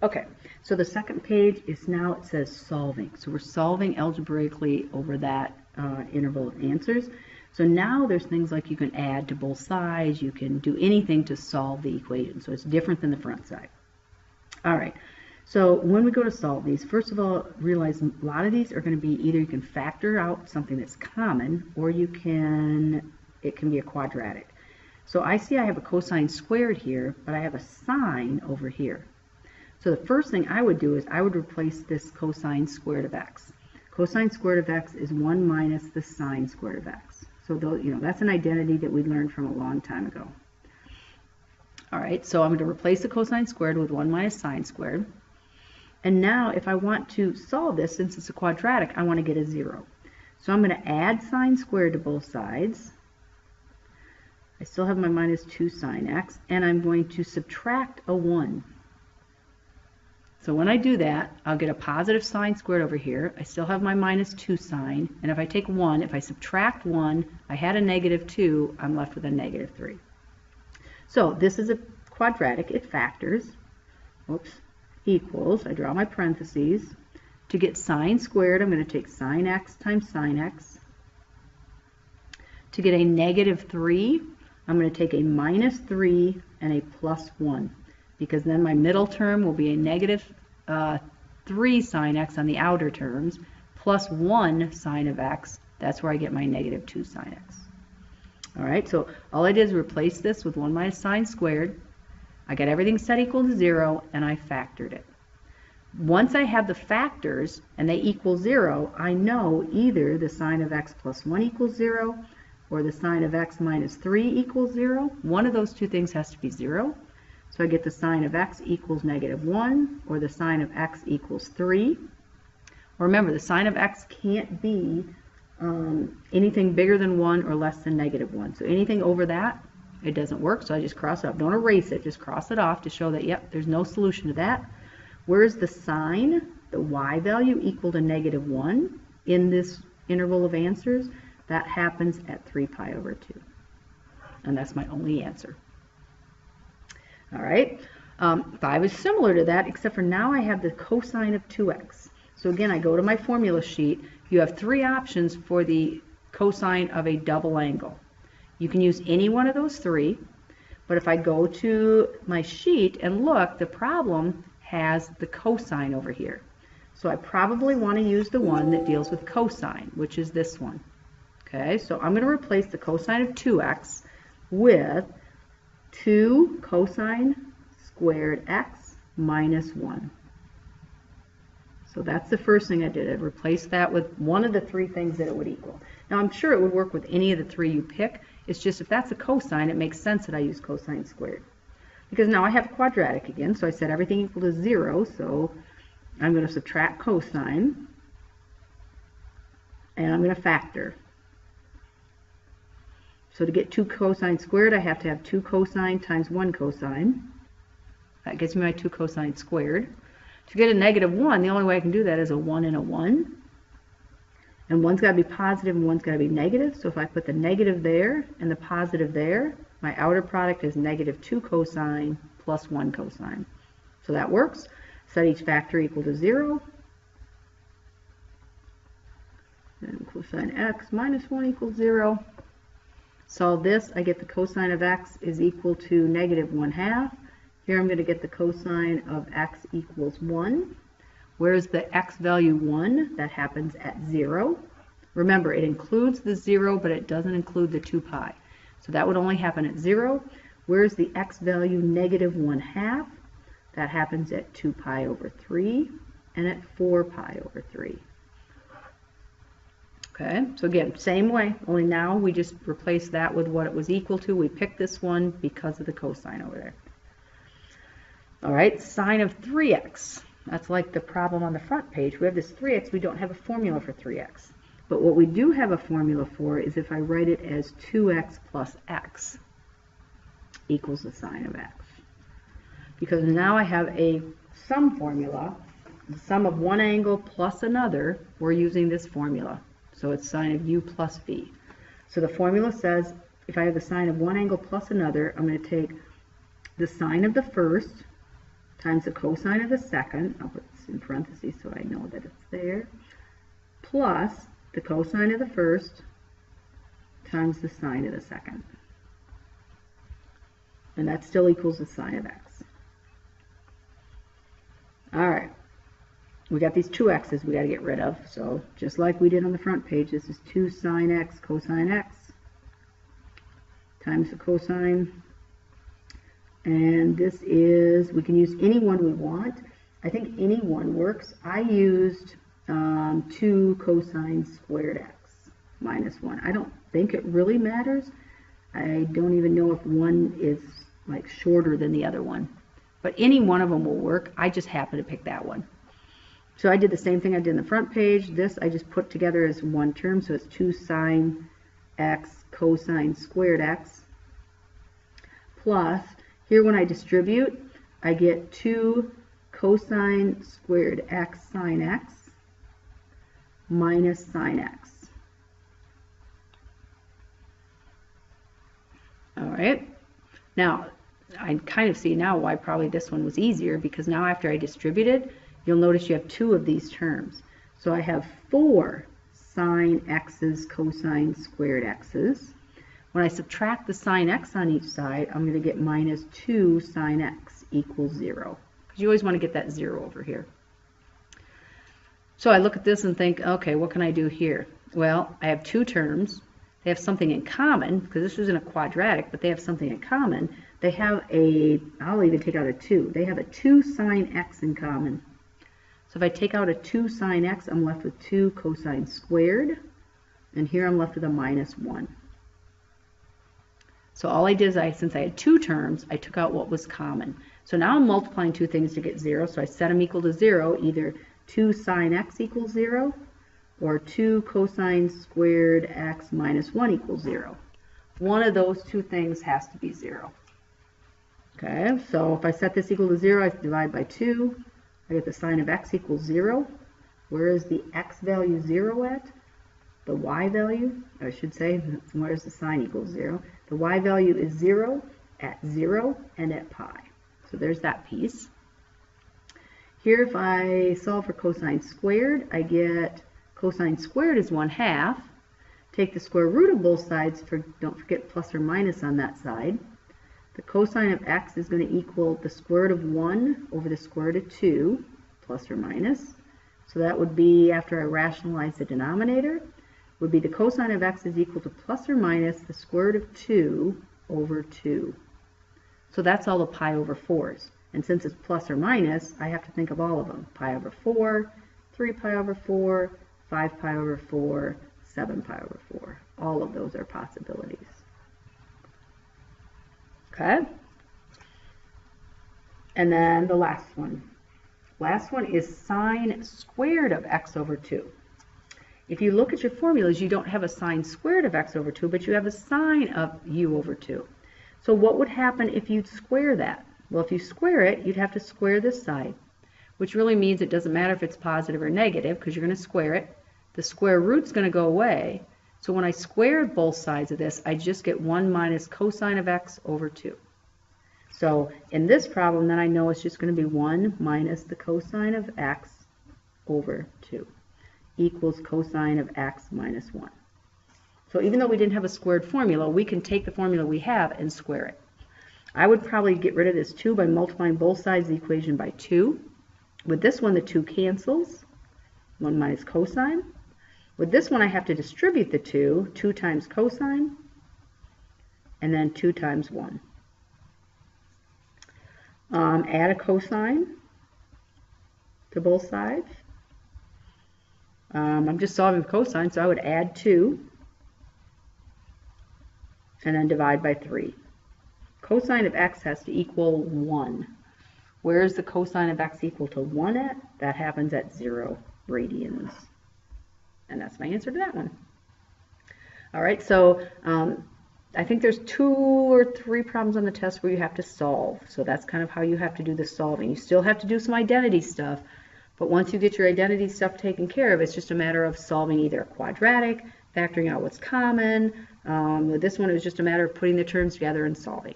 Okay, so the second page is now, it says solving. So we're solving algebraically over that interval of answers. So now there's things like you can add to both sides, you can do anything to solve the equation. So it's different than the front side. All right, so when we go to solve these, first of all, realize a lot of these are going to be either you can factor out something that's common, or it can be a quadratic. So I see I have a cosine squared here, but I have a sine over here. So the first thing I would do is I would replace this cosine squared of x. Cosine squared of x is 1 minus the sine squared of x. So that's an identity that we learned from a long time ago. All right, so I'm going to replace the cosine squared with 1 minus sine squared. And now if I want to solve this, since it's a quadratic, I want to get a 0. So I'm going to add sine squared to both sides. I still have my minus 2 sine x, and I'm going to subtract a 1. So when I do that, I'll get a positive sine squared over here. I still have my minus 2 sine, and if I take 1, if I subtract 1, I had a negative 2, I'm left with a negative 3. So this is a quadratic, it factors, equals, I draw my parentheses. To get sine squared, I'm going to take sine x times sine x. To get a negative 3, I'm going to take a minus 3 and a plus 1. Because then my middle term will be a negative 3 sine x on the outer terms, plus 1 sine of x. That's where I get my negative 2 sine x. All right, so all I did is replace this with 1 minus sine squared. I got everything set equal to 0, and I factored it. Once I have the factors, and they equal 0, I know either the sine of x plus 1 equals 0, or the sine of x minus 3 equals 0. One of those two things has to be 0. So I get the sine of x equals negative 1, or the sine of x equals 3. Remember, the sine of x can't be anything bigger than 1 or less than negative 1. So anything over that, it doesn't work, so I just cross it off. Don't erase it, just cross it off to show that, yep, there's no solution to that. Where's the sine, the y value, equal to negative 1 in this interval of answers? That happens at 3 pi over 2. And that's my only answer. All right, 5 is similar to that, except for now I have the cosine of 2x. So again, I go to my formula sheet. You have 3 options for the cosine of a double angle. You can use any one of those 3, but if I go to my sheet and look, the problem has the cosine over here. So I probably want to use the one that deals with cosine, which is this one. Okay, so I'm going to replace the cosine of 2x with 2 cosine squared x minus 1. So that's the first thing I did. I replaced that with one of the 3 things that it would equal. Now I'm sure it would work with any of the 3 you pick. It's just if that's a cosine, it makes sense that I use cosine squared. Because now I have a quadratic again, so I set everything equal to 0, so I'm going to subtract cosine, and I'm going to factor. So to get 2 cosine squared, I have to have 2 cosine times 1 cosine. That gets me my 2 cosine squared. To get a negative 1, the only way I can do that is a 1 and a 1. And one's got to be positive and one's got to be negative. So if I put the negative there and the positive there, my outer product is negative 2 cosine plus 1 cosine. So that works. Set each factor equal to 0. And cosine x minus 1 equals 0. Solve this, I get the cosine of x is equal to negative 1/2. Here I'm going to get the cosine of x equals 1. Where's the x value 1? That happens at 0. Remember, it includes the 0, but it doesn't include the 2 pi. So that would only happen at 0. Where's the x value negative 1/2? That happens at 2 pi over 3 and at 4 pi over 3. Okay, so again, same way, only now we just replace that with what it was equal to. We picked this one because of the cosine over there. All right, sine of 3x. That's like the problem on the front page. We have this 3x, we don't have a formula for 3x. But what we do have a formula for is if I write it as 2x plus x equals the sine of x. Because now I have a sum formula, the sum of one angle plus another, we're using this formula. So it's sine of u plus v. So the formula says if I have the sine of one angle plus another, I'm going to take the sine of the first times the cosine of the second, I'll put this in parentheses so I know that it's there, plus the cosine of the first times the sine of the second. And that still equals the sine of x. All right. We got these two x's we got to get rid of. So just like we did on the front page, this is 2 sine x cosine x times the cosine. And this is, we can use any one we want. I think any one works. I used 2 cosine squared x minus 1. I don't think it really matters. I don't even know if one is like shorter than the other one. But any one of them will work. I just happen to pick that one. So I did the same thing I did in the front page. This I just put together as one term. So it's 2 sine x cosine squared x plus, here when I distribute, I get 2 cosine squared x sine x minus sine x. All right. Now, I kind of see now why probably this one was easier, because now after I distributed, you'll notice you have 2 of these terms. So I have 4 sine x's cosine squared x's. When I subtract the sine x on each side, I'm going to get minus 2 sine x equals 0. Because you always want to get that 0 over here. So I look at this and think, okay, what can I do here? Well, I have 2 terms. They have something in common, because this isn't a quadratic, but they have something in common. They have a, I'll even take out a 2. They have a 2 sine x in common. So if I take out a 2 sine x, I'm left with 2 cosine squared. And here I'm left with a minus 1. So all I did is, since I had 2 terms, I took out what was common. So now I'm multiplying 2 things to get 0. So I set them equal to 0, either 2 sine x equals 0, or 2 cosine squared x minus 1 equals 0. One of those 2 things has to be 0. Okay, so if I set this equal to 0, I divide by 2. I get the sine of x equals 0. Where is the x value 0 at? The y value, I should say, where is the sine equals 0? The y value is 0 at 0 and at pi. So there's that piece. Here, if I solve for cosine squared, I get cosine squared is 1/2. Take the square root of both sides, don't forget plus or minus on that side. The cosine of x is going to equal the square root of 1 over the square root of 2, plus or minus. So that would be, after I rationalize the denominator, would be the cosine of x is equal to plus or minus the square root of 2 over 2. So that's all the pi over 4s. And since it's plus or minus, I have to think of all of them. Pi over 4, 3 pi over 4, 5 pi over 4, 7 pi over 4. All of those are possibilities. Okay? And then the last one. Last one is sine squared of x over 2. If you look at your formulas, you don't have a sine squared of x over 2, but you have a sine of u over 2. So what would happen if you'd square that? Well, if you square it, you'd have to square this side, which really means it doesn't matter if it's positive or negative, because you're going to square it. The square root's going to go away. So when I square both sides of this, I just get 1 minus cosine of x over 2. So in this problem, then I know it's just going to be 1 minus the cosine of x over 2 equals cosine of x minus 1. So even though we didn't have a squared formula, we can take the formula we have and square it. I would probably get rid of this 2 by multiplying both sides of the equation by 2. With this one, the 2 cancels. 1 minus cosine. With this one, I have to distribute the 2. 2 times cosine, and then 2 times 1. Add a cosine to both sides. I'm just solving cosine, so I would add 2 and then divide by 3. Cosine of x has to equal 1. Where is the cosine of x equal to 1 at? That happens at 0 radians. And that's my answer to that one. All right, so I think there's 2 or 3 problems on the test where you have to solve. So that's kind of how you have to do the solving. You still have to do some identity stuff, but once you get your identity stuff taken care of, it's just a matter of solving either a quadratic, factoring out what's common. With this one, it was just a matter of putting the terms together and solving.